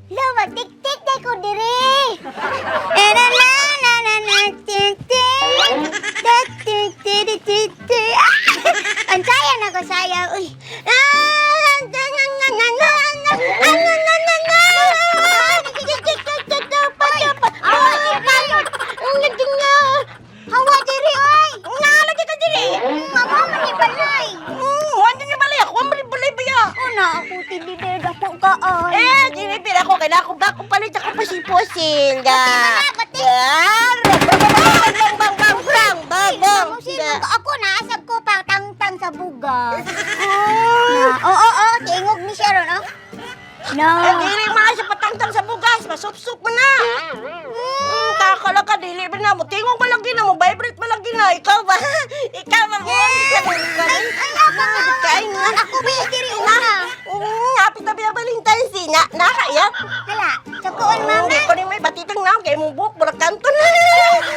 Lawa, tik-tik na ko diri. Eh, na na na na na tik-tik. Tik-tik-tik-tik-tik. Ang sayang ako, sayang. Uy. Hawa diri, oy. Ngalagi ka diri. Mama, manibalay. Wala niya balay ako. Ang balay ba ya? Una, ako tinidid ako kaan. Dinipir ako. Kailangan ko ba akong palit ako pasiposil. Bati. Ako naasab ko pa tangtang sa buga. Oo, tingog ni Sharon, oh. No. Dili mga siya patangtang sa bugas. Masup-sup mo na. Kakala ka, dili ba na mo? Tingog malagi na mo. Vibrate malagi na. Ikaw ba? Ikaw ba mo? Ay, ako ba yung diri una? Happy tabi ang Valentine's Day. Nakaya? Hala, sakuan mama. Hindi ko ni may batitang na. Kaya mong buhok. Murag kanton.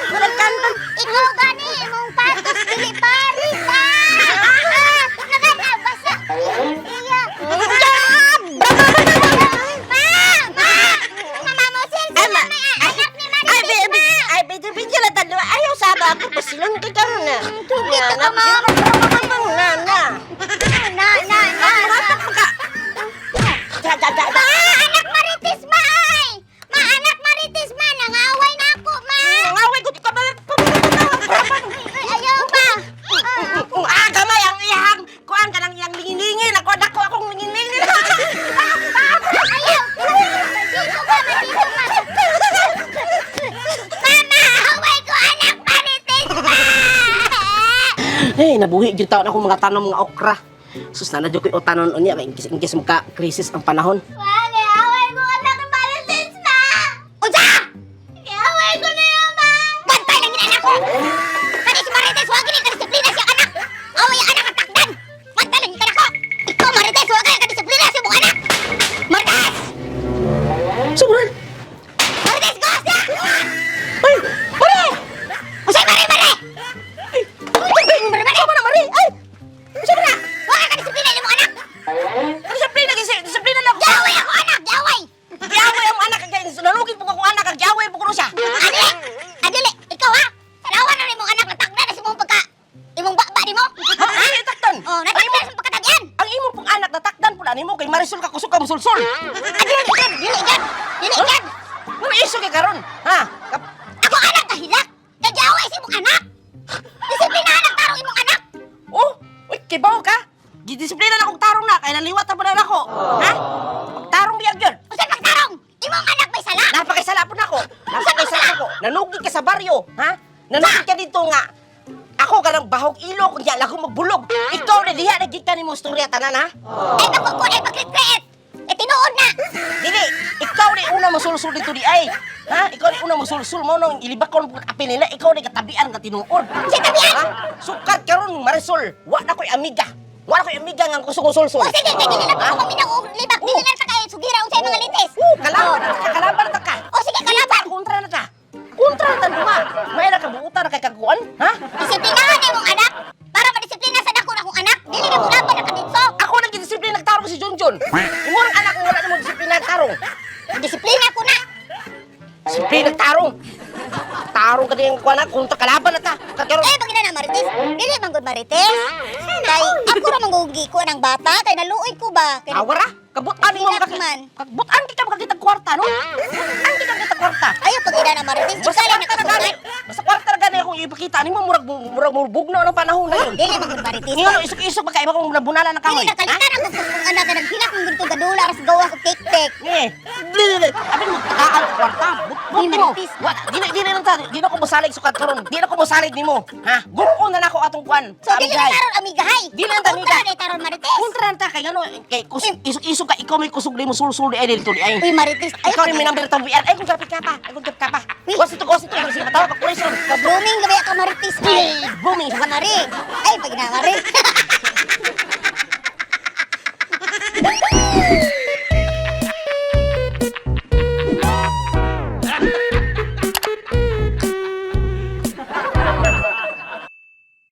Murag kanton. Ikaw gani, imong patos, dili pari ka. Nagan na, basa. Iya. Mama mo, sir, sila may anak ni Marites, Ay, bidyo na talo. Ayaw sabi ako. Pasilong ka ka na. Tubig ka ka, ma. Anak Marites, ma, ay. Anak Marites, ma. Nangaway na ako, ma. Ngaway ko. Di ka balat. Ay, ayaw ba? Gamay ang iyang. Kuhaan ka ng iyang lingin-lingin. Ako akong lingin-lingin. Ayaw. Dito ka, dito ka. Mama, away ko, anak Marites, ma. Hey, nabuhi yung taon akong mga tanong mga okra. Sus na nadyo ko yung tanon unya. Ingkis magka-krisis ang panahon. Wala, away ko, anak Marites, ma. Usa! Away ko na yun, ma. Bantay lang yung anak ko. Kani si Marites, huwag ganyan ka-disiplina siya, anak. Away ang anak at takdan. Bantay lang yung anak ko. Ikaw, Marites, huwag ganyan ka-disiplina siya, mong anak. Marites! Sobrang! Marites, gos na! Ay! Mari! Usay, Mari! Ay! Sama na, Mari! Ay! Sama na! Huwag ka disiplina niyo, mong anak. Disiplina lang ako! Yaway ako, anak, yaway. Giyaway ang anak kagay. Nalugin po akong anak. Giyaway po ko siya. Adili, ikaw ha? Tanawan na rin mong anak, natakda na si mong pagka... Imong bakba di mo? Ha? Ay, takdan! Oh, natakda na sa pagkatagyan. Ang imo pong anak natakdan po na nimo kay Marisol ka kusog ka musulsul. Adili, igad. Ano iso kay karon? Ha? Ako anak kahilak. Nagyaway si mong anak. Disiplina anak tarong imong anak. Oh, uy, kibaw ka? Gidisiplina na akong tarong na kay naliwat na ba na ako? Ha? Tarong biyag yun. Usa pagtarong. Imong anak may sala. Napakisala po na ako. Napakisala ako. Nanugid ka sa baryo, ha? Nanugid ka dito nga. Ako ka ng bahog ilo kung yan ako magbulog. Ikaw na diha nagig ka ni mo storya tanan, ha? Ay pagkukun ay pagkikreet. Eh tinuod na. Dili, ikaw ni una masulsul dito di ay. Ha? Ikaw ni una masulsul mo nung ilibak ko ng apil nila. Ikaw ni katabian ka tinuod. Si tabian. Ha? Sukat karon Marisol. Wa na ko'y amiga. Wa na ko'y amiga nga kususulsul. O sige, kay dili na ko maminaw og libak. Dili na ta kay sugira unsay mga litis. Kalaban na ka, kalaban na ka. O sige, kalaban. Kontra na ka. Kontra na duma. May na kabuutan na kay kaguan, ha? Disiplinahan imong anak. Para madisiplina sa dako na akong anak. Dili na mo laban na kaditso. Ako nagdisiplina nagtarong si Junjun. Imong anak mo wala nimo disiplina nagtarong. Disiplina ko na. Disiplina nagtarong. Tarong ka din ko anak kontra kalaban na ta. Kagaro. Eh, pag na Marites, dili man gud Marites. Kay ako ra manggugi ko ng bata kay naluoy ko ba. Kay Awara, kabutan mo Hilak makakita. man. Kabutan kita makakita kwarta, no? Butan kita makakita kwarta. ayo pag ina na Marites, Basta isa lang kwarta na gani. nakasugat. Basta kwarta na gani akong ipakita. Ano mo murag bugnaw ng panahon na yun. Dili man gud Marites. Ngayon, isok-isok ba kayo kung nabunala na kahoy? Dili nakalitan ang kung anak na naghilak ng ganito gadula aras gawa ko tik-tik. Abin mo, takaan ang kwarta. Di, Buk mo. Marites. Di na ko masalig sukat karon. Di na ko masalig nimo. Ha? Buko na nako atong kwan. So dili na taron amigahay. Di na ta amiga. Kontra na taron Marites. Kontra na ta kay ano, kay isok-isok ka ikaw may kusog mo sul-sul di ay dito di ay. Uy Marites, ay Ikaw rin may number tawian. Ay, kung kapit ka pa. Ay, kung kapit ka pa. Wasito. Kasi matawa ka, pulis ron. ka-blooming gabi ka Marites. Ay, booming. Mari. Ay pag na Mari.